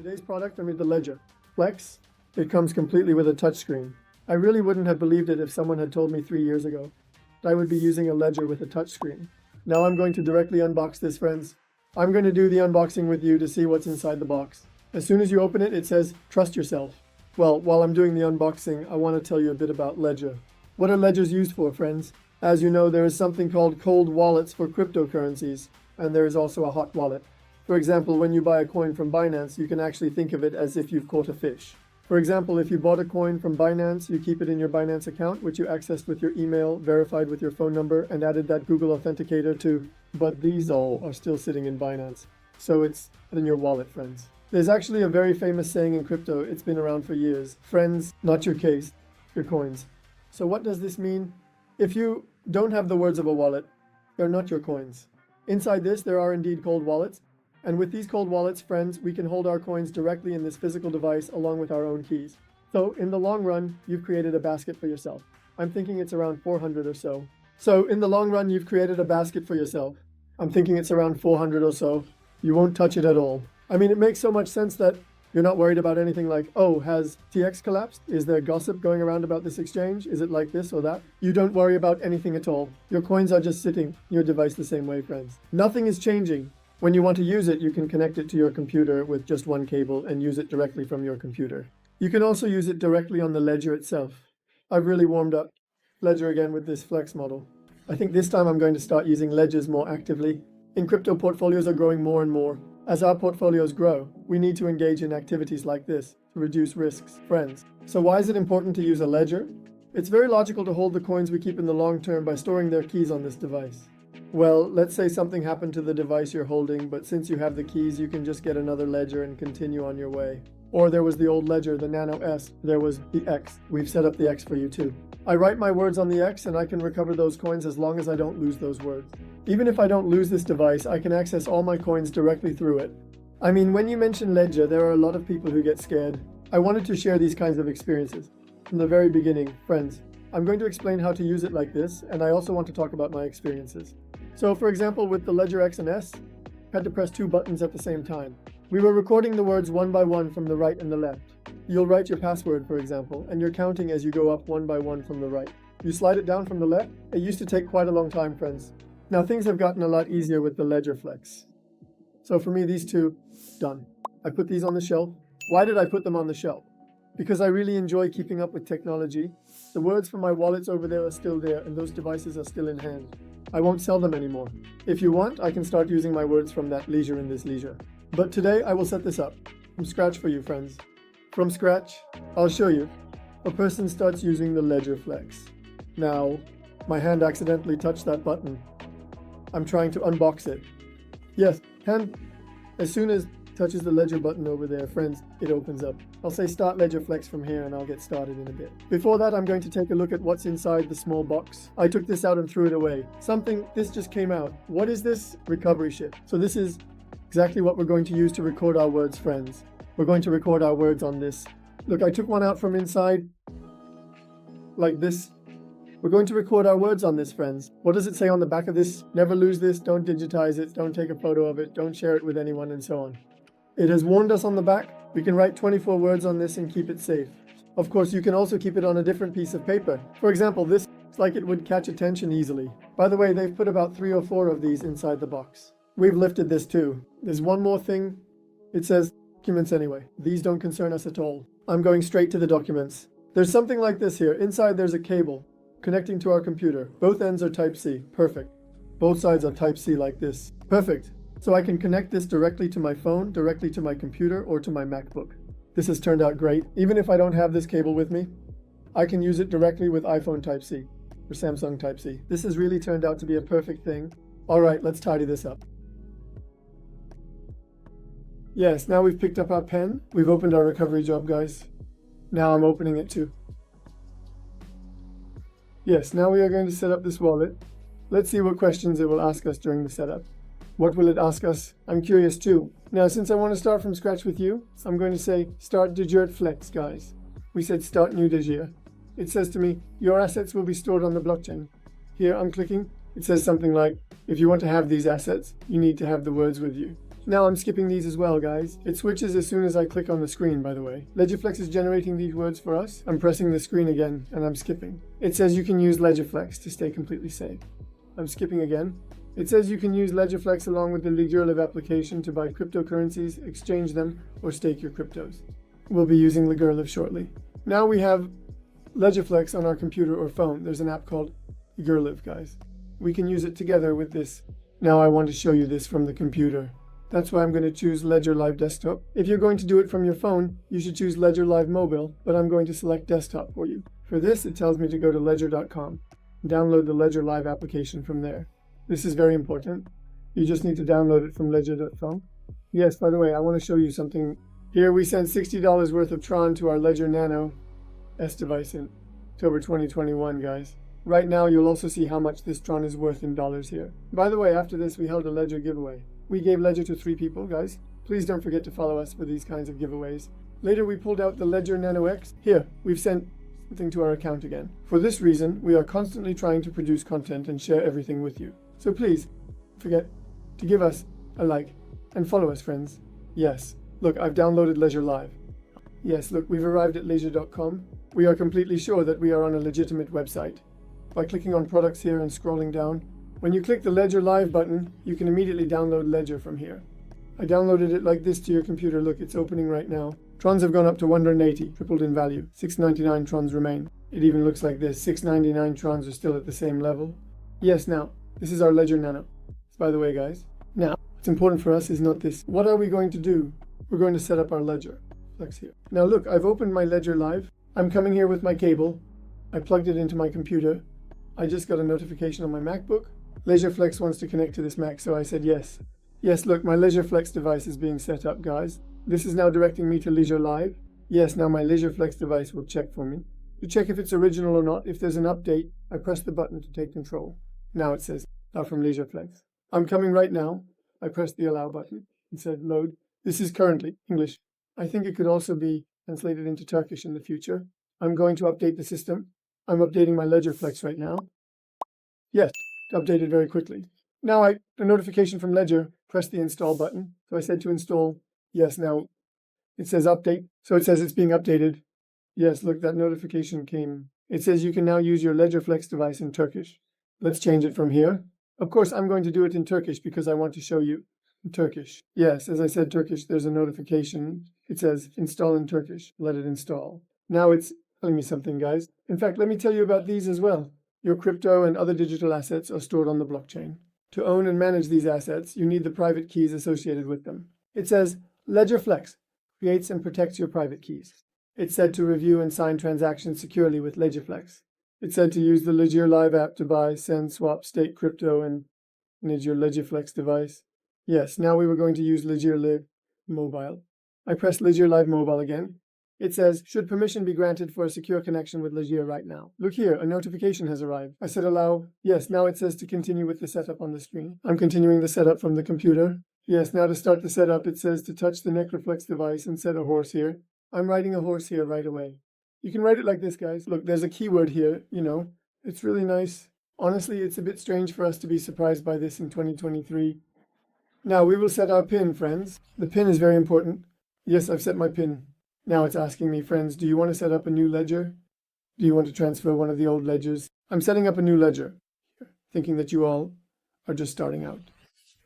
Today's product, the Ledger Flex. It comes completely with a touchscreen. I really wouldn't have believed it if someone had told me 3 years ago that I would be using a Ledger with a touchscreen. Now I'm going to directly unbox this, friends. I'm going to do the unboxing with you to see what's inside the box. As soon as you open it, it says, trust yourself. Well, while I'm doing the unboxing, I want to tell you a bit about Ledger. What are ledgers used for, friends? As you know, there is something called cold wallets for cryptocurrencies, and there is also a hot wallet. For example, when you buy a coin from Binance, you can actually think of it as if you've caught a fish. For example, if you bought a coin from Binance, you keep it in your Binance account, which you accessed with your email, verified with your phone number, and added that Google Authenticator to. But these all are still sitting in Binance. So it's in your wallet, friends. There's actually a very famous saying in crypto. It's been around for years. Friends, not your case, your coins. So what does this mean? If you don't have the words of a wallet, they're not your coins. Inside this, there are indeed cold wallets. And with these cold wallets, friends, we can hold our coins directly in this physical device along with our own keys. So in the long run, you've created a basket for yourself. I'm thinking it's around 400 or so. So in the long run, you've created a basket for yourself. I'm thinking it's around 400 or so. You won't touch it at all. It makes so much sense that you're not worried about anything like, oh, has TX collapsed? Is there gossip going around about this exchange? Is it like this or that? You don't worry about anything at all. Your coins are just sitting in your device the same way, friends. Nothing is changing. When you want to use it, you can connect it to your computer with just one cable and use it directly from your computer. You can also use it directly on the Ledger itself. I've really warmed up Ledger again with this Flex model. I think this time I'm going to start using Ledgers more actively. In crypto, portfolios are growing more and more. As our portfolios grow, we need to engage in activities like this to reduce risks, friends. So why is it important to use a ledger? It's very logical to hold the coins we keep in the long term by storing their keys on this device. Well, let's say something happened to the device you're holding, but since you have the keys, you can just get another ledger and continue on your way. Or there was the old ledger, the Nano S. There was the X. We've set up the X for you too. I write my words on the X and I can recover those coins as long as I don't lose those words. Even if I don't lose this device, I can access all my coins directly through it. When you mention Ledger, there are a lot of people who get scared. I wanted to share these kinds of experiences. From the very beginning, friends, I'm going to explain how to use it like this, and I also want to talk about my experiences. So for example, with the Ledger X and S, I had to press 2 buttons at the same time. We were recording the words one by one from the right and the left. You'll write your password, for example, and you're counting as you go up one by one from the right. You slide it down from the left. It used to take quite a long time, friends. Now things have gotten a lot easier with the Ledger Flex. So for me, these two, done. I put these on the shelf. Why did I put them on the shelf? Because I really enjoy keeping up with technology. The words from my wallets over there are still there, and those devices are still in hand. I won't sell them anymore. If you want, I can start using my words from that leisure in this leisure. But today, I will set this up from scratch for you, friends. From scratch, I'll show you. A person starts using the Ledger Flex. Now, my hand accidentally touched that button. I'm trying to unbox it. Yes, hand, as soon as touches the Ledger button over there, friends, it opens up. I'll say start Ledger Flex from here and I'll get started in a bit. Before that, I'm going to take a look at what's inside the small box. I took this out and threw it away. This just came out. What is this? Recovery chip. So this is exactly what we're going to use to record our words, friends. We're going to record our words on this. Look, I took one out from inside, like this. We're going to record our words on this, friends. What does it say on the back of this? Never lose this, don't digitize it, don't take a photo of it, don't share it with anyone, and so on. It has warned us on the back. We can write 24 words on this and keep it safe. Of course, you can also keep it on a different piece of paper. For example, this looks like it would catch attention easily. By the way, they've put about 3 or 4 of these inside the box. We've lifted this too. There's one more thing. It says documents anyway. These don't concern us at all. I'm going straight to the documents. There's something like this here. Inside there's a cable connecting to our computer. Both ends are Type-C. Perfect. Both sides are Type-C like this. Perfect. So I can connect this directly to my phone, directly to my computer, or to my MacBook. This has turned out great. Even if I don't have this cable with me, I can use it directly with iPhone Type-C or Samsung Type-C. This has really turned out to be a perfect thing. All right, let's tidy this up. Yes, now we've picked up our pen. We've opened our recovery job, guys. Now I'm opening it too. Yes, now we are going to set up this wallet. Let's see what questions it will ask us during the setup. What will it ask us? I'm curious too. Now, since I want to start from scratch with you, I'm going to say start Ledger Flex, guys. We said start new Ledger. It says to me, your assets will be stored on the blockchain. Here I'm clicking. It says something like, if you want to have these assets, you need to have the words with you. Now I'm skipping these as well, guys. It switches as soon as I click on the screen, by the way. LedgerFlex is generating these words for us. I'm pressing the screen again, and I'm skipping. It says you can use LedgerFlex to stay completely safe. I'm skipping again. It says you can use LedgerFlex along with the LedgerLive application to buy cryptocurrencies, exchange them, or stake your cryptos. We'll be using LedgerLive shortly. Now we have LedgerFlex on our computer or phone. There's an app called LedgerLive, guys. We can use it together with this. Now I want to show you this from the computer. That's why I'm going to choose LedgerLive Desktop. If you're going to do it from your phone, you should choose LedgerLive Mobile, but I'm going to select Desktop for you. For this, it tells me to go to ledger.com and download the LedgerLive application from there. This is very important. You just need to download it from ledger.com. Yes, by the way, I want to show you something. Here we sent $60 worth of Tron to our Ledger Nano S device in October 2021, guys. Right now, you'll also see how much this Tron is worth in dollars here. By the way, after this, we held a Ledger giveaway. We gave Ledger to 3 people, guys. Please don't forget to follow us for these kinds of giveaways. Later, we pulled out the Ledger Nano X. Here, we've sent something to our account again. For this reason, we are constantly trying to produce content and share everything with you. So please, don't forget to give us a like and follow us, friends. Yes, look, I've downloaded Ledger Live. Yes, look, we've arrived at ledger.com. We are completely sure that we are on a legitimate website. By clicking on products here and scrolling down, when you click the Ledger Live button, you can immediately download Ledger from here. I downloaded it like this to your computer. Look, it's opening right now. Trons have gone up to 180, tripled in value. 699 Trons remain. It even looks like this. 699 Trons are still at the same level. Yes, now, this is our Ledger Nano. By the way, guys, now, what's important for us is not this. What are we going to do? We're going to set up our Ledger. Flex here. Now look, I've opened my Ledger Live. I'm coming here with my cable. I plugged it into my computer. I just got a notification on my MacBook. LedgerFlex wants to connect to this Mac, so I said yes. Yes, look, my LedgerFlex device is being set up, guys. This is now directing me to Ledger Live. Yes, now my LedgerFlex device will check for me. To check if it's original or not, if there's an update, I press the button to take control. Now it says, allow from LedgerFlex. I'm coming right now. I pressed the allow button. It said load. This is currently English. I think it could also be translated into Turkish in the future. I'm going to update the system. I'm updating my LedgerFlex right now. Yes. Updated very quickly. Now a notification from Ledger, press the install button. So I said to install. Yes, now it says update. So it says it's being updated. Yes, look, that notification came. It says you can now use your LedgerFlex device in Turkish. Let's change it from here. Of course, I'm going to do it in Turkish because I want to show you in Turkish. Yes, as I said Turkish, there's a notification. It says install in Turkish. Let it install. Now it's telling me something, guys. In fact, let me tell you about these as well. Your crypto and other digital assets are stored on the blockchain. To own and manage these assets, you need the private keys associated with them. It says, LedgerFlex creates and protects your private keys. It's said to review and sign transactions securely with LedgerFlex. It's said to use the Ledger Live app to buy, send, swap, stake crypto, and manage your LedgerFlex device. Yes, now we were going to use LedgerLive Mobile. I press Ledger Live Mobile again. It says, should permission be granted for a secure connection with Ledger right now? Look here, a notification has arrived. I said allow. Yes, now it says to continue with the setup on the screen. I'm continuing the setup from the computer. Yes, now to start the setup, it says to touch the Necroflex device and set a horse here. I'm writing a horse here right away. You can write it like this, guys. Look, there's a keyword here, It's really nice. Honestly, it's a bit strange for us to be surprised by this in 2023. Now we will set our PIN, friends. The PIN is very important. Yes, I've set my PIN. Now it's asking me, friends, do you want to set up a new ledger? Do you want to transfer one of the old ledgers? I'm setting up a new ledger, thinking that you all are just starting out.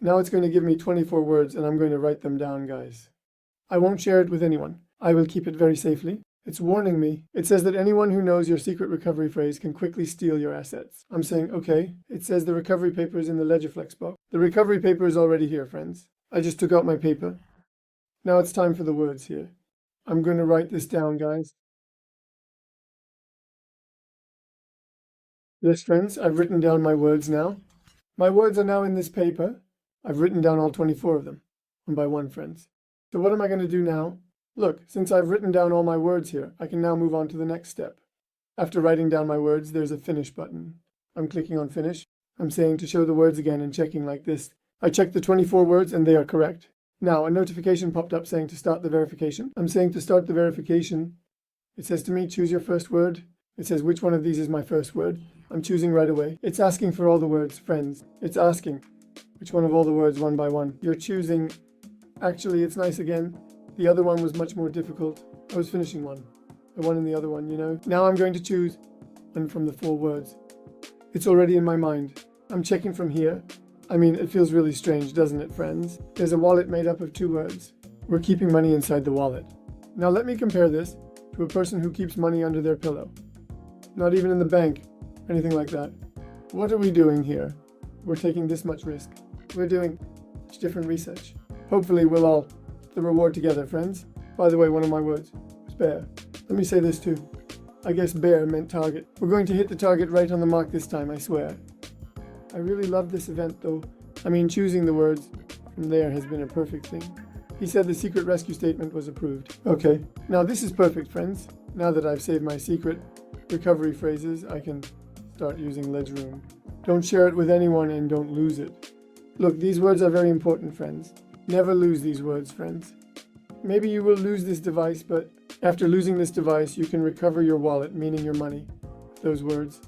Now it's going to give me 24 words, and I'm going to write them down, guys. I won't share it with anyone. I will keep it very safely. It's warning me. It says that anyone who knows your secret recovery phrase can quickly steal your assets. I'm saying, okay. It says the recovery paper is in the LedgerFlex box. The recovery paper is already here, friends. I just took out my paper. Now it's time for the words here. I'm going to write this down, guys. Yes, friends, I've written down my words now. My words are now in this paper. I've written down all 24 of them, one by one, friends. So what am I going to do now? Look, since I've written down all my words here, I can now move on to the next step. After writing down my words, there's a finish button. I'm clicking on finish. I'm saying to show the words again and checking like this. I checked the 24 words and they are correct. Now, a notification popped up saying to start the verification. I'm saying to start the verification. It says to me, choose your first word. It says which one of these is my first word. I'm choosing right away. It's asking for all the words, friends. It's asking which one of all the words one by one. You're choosing Actually, it's nice again. The other one was much more difficult. I was finishing one. The one in the other one, you know. Now I'm going to choose one from the 4 words. It's already in my mind. I'm checking from here. I mean, it feels really strange, doesn't it, friends? There's a wallet made up of 2 words. We're keeping money inside the wallet. Now let me compare this to a person who keeps money under their pillow. Not even in the bank, anything like that. What are we doing here? We're taking this much risk. We're doing different research. Hopefully we'll all the reward together, friends. By the way, one of my words is bear. Let me say this too. I guess bear meant target. We're going to hit the target right on the mark this time, I swear. I really love this event though. I mean, choosing the words from there has been a perfect thing. He said the secret rescue statement was approved. Okay, now this is perfect, friends. Now that I've saved my secret recovery phrases, I can start using Ledgerroom. Don't share it with anyone and don't lose it. Look, these words are very important, friends. Never lose these words, friends. Maybe you will lose this device, but after losing this device, you can recover your wallet, meaning your money. Those words.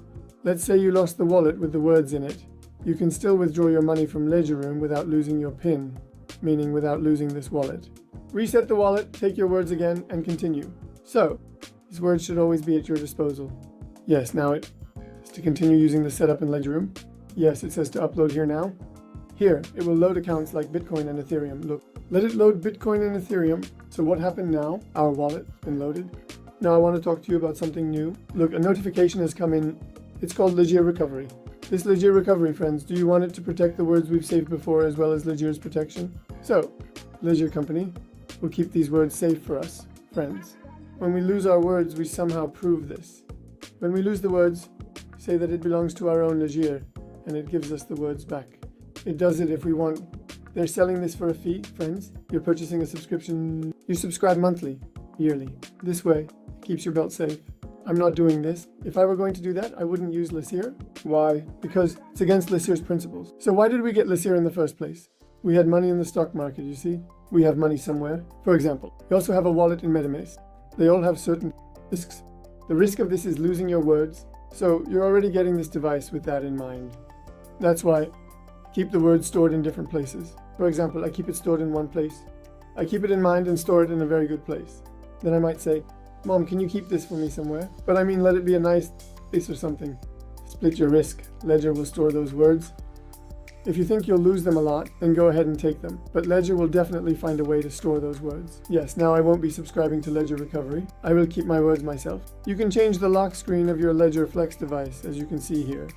Let's say you lost the wallet with the words in it. You can still withdraw your money from Ledgerroom without losing your PIN, meaning without losing this wallet. Reset the wallet, take your words again, and continue. So, these words should always be at your disposal. Yes, now it is to continue using the setup in Ledgerroom. Yes, it says to upload here now. Here, it will load accounts like Bitcoin and Ethereum. Look, let it load Bitcoin and Ethereum. So what happened now? Our wallet's been loaded. Now I want to talk to you about something new. Look, a notification has come in. It's called Legier Recovery. This Legier Recovery, friends, do you want it to protect the words we've saved before as well as Legier's protection? So, Legier Company will keep these words safe for us, friends. When we lose our words, we somehow prove this. When we lose the words, say that it belongs to our own Legier, and it gives us the words back. It does it if we want. They're selling this for a fee, friends. You're purchasing a subscription. You subscribe monthly, yearly. This way, it keeps your belt safe. I'm not doing this. If I were going to do that, I wouldn't use Legier. Why? Because it's against Legier's principles. So why did we get Legier in the first place? We had money in the stock market, you see. We have money somewhere. For example, we also have a wallet in Metamask. They all have certain risks. The risk of this is losing your words. So you're already getting this device with that in mind. That's why keep the words stored in different places. For example, I keep it stored in one place. I keep it in mind and store it in a very good place. Then I might say, Mom, can you keep this for me somewhere? But I mean, let it be a nice place or something. Split your risk. Ledger will store those words. If you think you'll lose them a lot, then go ahead and take them. But Ledger will definitely find a way to store those words. Yes, now I won't be subscribing to Legier Recovery. I will keep my words myself. You can change the lock screen of your Legier Flex device, as you can see here.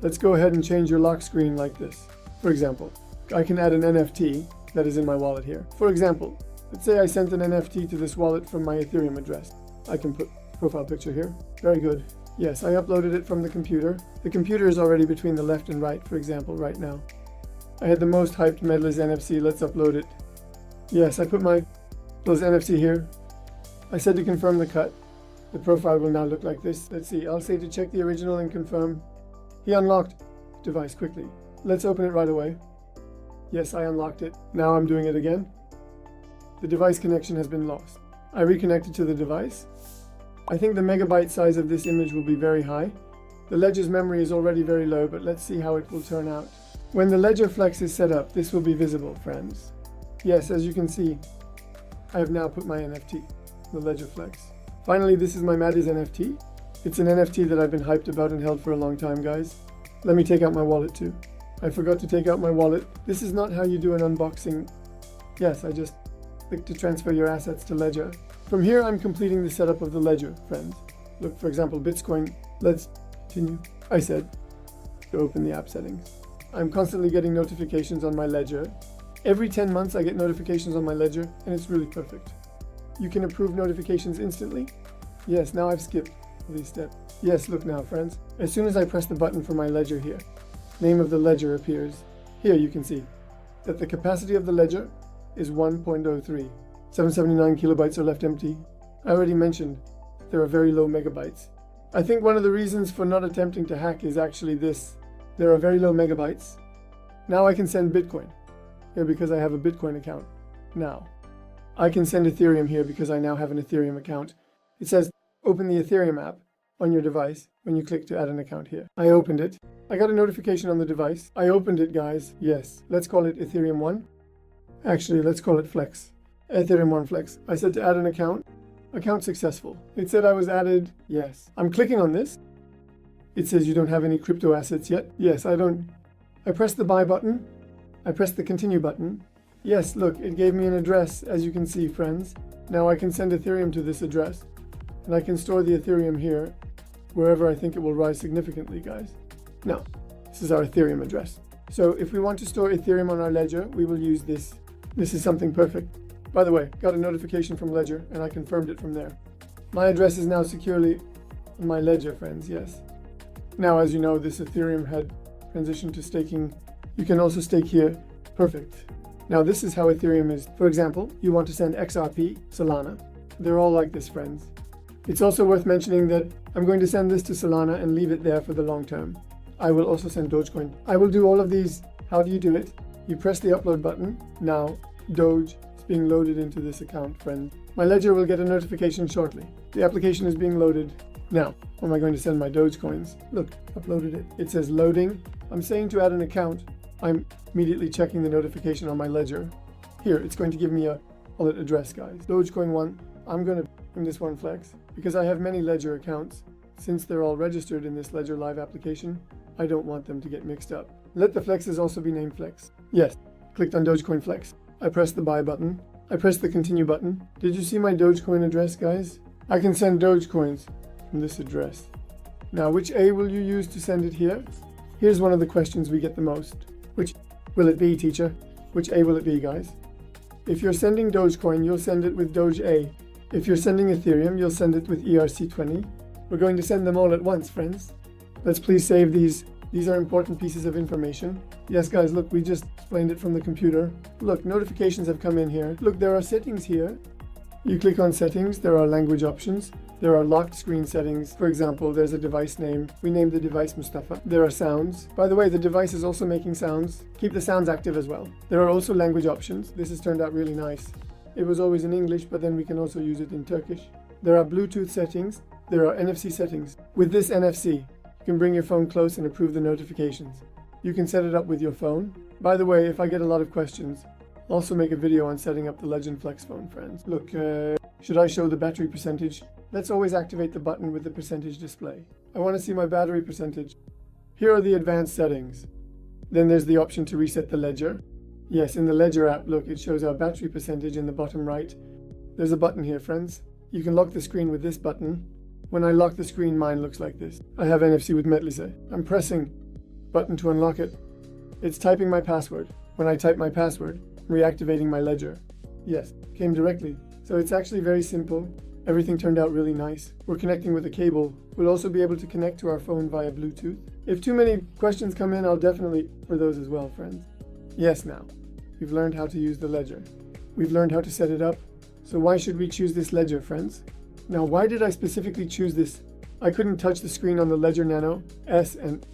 Let's go ahead and change your lock screen like this. For example, I can add an NFT that is in my wallet here. For example, let's say I sent an NFT to this wallet from my Ethereum address. I can put profile picture here. Very good. Yes, I uploaded it from the computer. The computer is already between the left and right, for example, right now. I had the most hyped Medler's NFC. Let's upload it. Yes, I put my Medler's NFC here. I said to confirm the cut. The profile will now look like this. Let's see. I'll say to check the original and confirm. He unlocked the device quickly. Let's open it right away. Yes, I unlocked it. Now I'm doing it again. The device connection has been lost. I reconnected to the device. I think the megabyte size of this image will be very high. The Ledger's memory is already very low, but let's see how it will turn out. When the Legier Flex is set up, this will be visible, friends. Yes, as you can see, I have now put my NFT, the Legier Flex. Finally, this is my Maddy's NFT. It's an NFT that I've been hyped about and held for a long time, guys. Let me take out my wallet too. I forgot to take out my wallet. This is not how you do an unboxing. Yes, I just click to transfer your assets to Ledger. From here, I'm completing the setup of the Ledger, friends. Look, for example, Bitcoin. Let's continue. I said to open the app settings. I'm constantly getting notifications on my Ledger. Every 10 months, I get notifications on my Ledger, and it's really perfect. You can approve notifications instantly. Yes, now I've skipped these steps. Yes, look now, friends. As soon as I press the button for my Ledger here, name of the Ledger appears. Here you can see that the capacity of the Ledger is 1.03. 779 kilobytes are left empty. I already mentioned there are very low megabytes. I think one of the reasons for not attempting to hack is actually this. There are very low megabytes. Now I can send Bitcoin here because I have a Bitcoin account. Now, I can send Ethereum here because I now have an Ethereum account. It says open the Ethereum app on your device when you click to add an account here. I opened it. I got a notification on the device. I opened it, guys. Yes, let's call it Ethereum 1. Actually, let's call it Flex. Ethereum 1 Flex. I said to add an account. Account successful. It said I was added. Yes. I'm clicking on this. It says you don't have any crypto assets yet. Yes, I don't. I press the buy button. I press the continue button. Yes, look, it gave me an address, as you can see, friends. Now I can send Ethereum to this address. And I can store the Ethereum here, wherever I think it will rise significantly, guys. Now, this is our Ethereum address. So if we want to store Ethereum on our ledger, we will use this. This is something perfect. By the way, got a notification from Ledger, and I confirmed it from there. My address is now securely on my ledger, friends, yes. Now, as you know, this Ethereum had transitioned to staking. You can also stake here. Perfect. Now, this is how Ethereum is. For example, you want to send XRP, Solana. They're all like this, friends. It's also worth mentioning that I'm going to send this to Solana and leave it there for the long term. I will also send Dogecoin. I will do all of these. How do you do it? You press the upload button. Now, Doge is being loaded into this account, friend. My ledger will get a notification shortly. The application is being loaded. Now, where am I going to send my Dogecoins? Look, uploaded it. It says loading. I'm saying to add an account. I'm immediately checking the notification on my ledger. Here, it's going to give me a wallet address, guys. Dogecoin 1. I'm going to bring this one Flex because I have many ledger accounts. Since they're all registered in this Ledger Live application, I don't want them to get mixed up. Let the flexes also be named Flex. Yes, clicked on Dogecoin Flex. I pressed the buy button. I pressed the continue button. Did you see my Dogecoin address, guys? I can send Dogecoins from this address. Now, which A will you use to send it here? Here's one of the questions we get the most. Which will it be, teacher? Which A will it be, guys? If you're sending Dogecoin, you'll send it with Doge A. If you're sending Ethereum, you'll send it with ERC20. We're going to send them all at once, friends. Let's please save these. These are important pieces of information. Yes, guys, look, we just explained it from the computer. Look, notifications have come in here. Look, there are settings here. You click on settings, there are language options. There are locked screen settings. For example, there's a device name. We named the device Mustafa. There are sounds. By the way, the device is also making sounds. Keep the sounds active as well. There are also language options. This has turned out really nice. It was always in English, but then we can also use it in Turkish. There are Bluetooth settings. There are NFC settings. With this NFC, you can bring your phone close and approve the notifications. You can set it up with your phone. By the way, if I get a lot of questions, I'll also make a video on setting up the Legend Flex phone, friends. Look, should I show the battery percentage? Let's always activate the button with the percentage display. I want to see my battery percentage. Here are the advanced settings. Then there's the option to reset the ledger. Yes, in the Ledger app, look, it shows our battery percentage in the bottom right. There's a button here, friends. You can lock the screen with this button. When I lock the screen, mine looks like this. I have NFC with Metamask. I'm pressing button to unlock it. It's typing my password. When I type my password, I'm reactivating my ledger. Yes, came directly. So it's actually very simple. Everything turned out really nice. We're connecting with a cable. We'll also be able to connect to our phone via Bluetooth. If too many questions come in, I'll definitely for those as well, friends. Yes, now, we've learned how to use the ledger. We've learned how to set it up. So why should we choose this ledger, friends? Now, why did I specifically choose this? I couldn't touch the screen on the Ledger Nano S and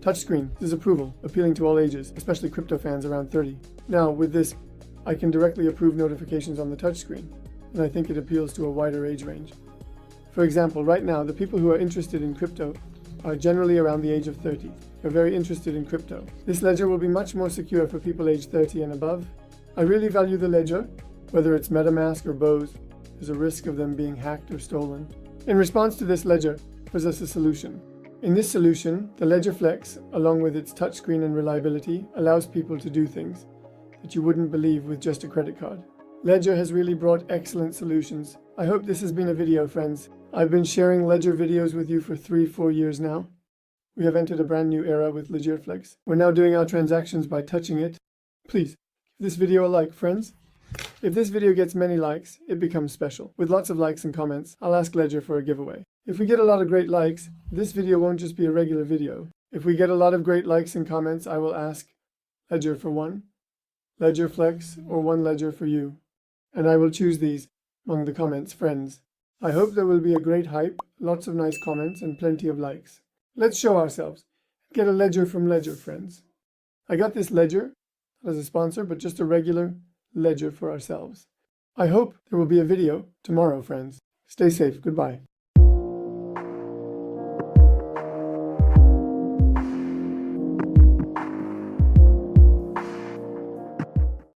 touchscreen. This is approval, appealing to all ages, especially crypto fans around 30. Now, with this, I can directly approve notifications on the touchscreen, and I think it appeals to a wider age range. For example, right now, the people who are interested in crypto are generally around the age of 30. They're very interested in crypto. This ledger will be much more secure for people aged 30 and above. I really value the ledger, whether it's MetaMask or Bose. There's a risk of them being hacked or stolen. In response to this ledger, there's a solution. In this solution, the Ledger Flex, along with its touchscreen and reliability, allows people to do things that you wouldn't believe with just a credit card. Ledger has really brought excellent solutions. I hope this has been a video, friends. I've been sharing Ledger videos with you for 3-4 years now. We have entered a brand new era with Ledger Flex. We're now doing our transactions by touching it. Please, give this video a like, friends. If this video gets many likes, it becomes special. With lots of likes and comments, I'll ask Ledger for a giveaway. If we get a lot of great likes, this video won't just be a regular video. If we get a lot of great likes and comments, I will ask Ledger for one, Ledger Flex, or one Ledger for you. And I will choose these among the comments, friends. I hope there will be a great hype, lots of nice comments, and plenty of likes. Let's show ourselves. Get a Ledger from Ledger, friends. I got this Ledger, not as a sponsor, but just a regular Ledger for ourselves. I hope there will be a video tomorrow, friends. Stay safe. Goodbye.